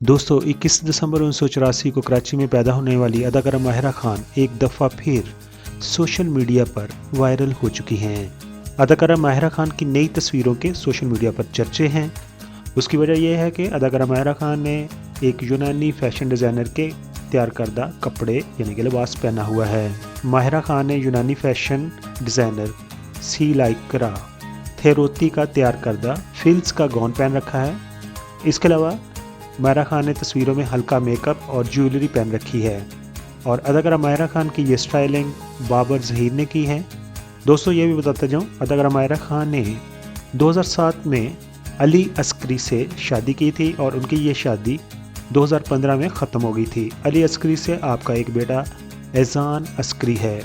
दोस्तों 21 दिसंबर 1984 को कराची में पैदा होने वाली अदाकारा माहिरा खान एक दफ़ा फिर सोशल मीडिया पर वायरल हो चुकी हैं। अदाकारा माहिरा खान की नई तस्वीरों के सोशल मीडिया पर चर्चे हैं। उसकी वजह यह है कि अदाकारा माहिरा खान ने एक यूनानी फैशन डिज़ाइनर के तैयार करदा कपड़े यानी कि लिबास पहना हुआ है। माहिरा खान ने यूनानी फैशन डिज़ाइनर सीलाइकरा थेरोती का तैयार करदा फिल्स का गाउन पहन रखा है। इसके अलावा माहिरा खान ने तस्वीरों में हल्का मेकअप और ज्वेलरी पहन रखी है और अदाकारा माहिरा खान की ये स्टाइलिंग बाबर ज़हीर ने की है। दोस्तों ये भी बताते जाऊँ, अदाकारा माहिरा खान ने 2007 में अली अस्करी से शादी की थी और उनकी ये शादी 2015 में ख़त्म हो गई थी। अली अस्करी से आपका एक बेटा एजान अस्करी है।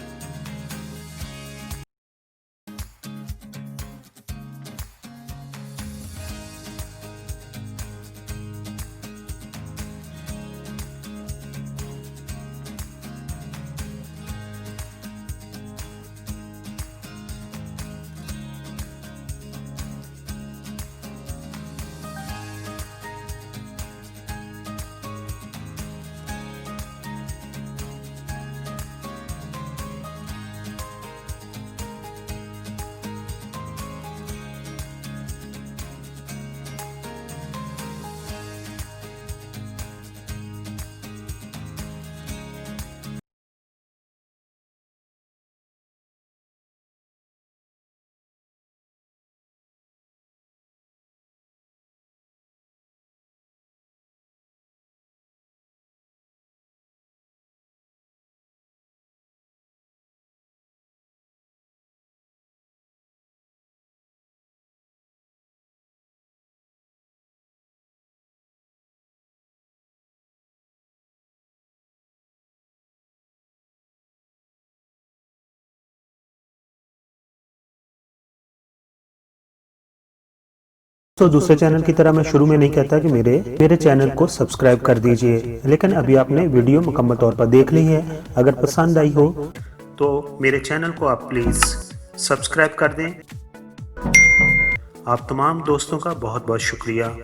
तो दूसरे चैनल की तरह मैं शुरू में नहीं कहता कि मेरे चैनल को सब्सक्राइब कर दीजिए, लेकिन अभी आपने वीडियो मुकम्मल तौर पर देख ली है। अगर पसंद आई हो तो मेरे चैनल को आप प्लीज़ सब्सक्राइब कर दें। आप तमाम दोस्तों का बहुत बहुत शुक्रिया।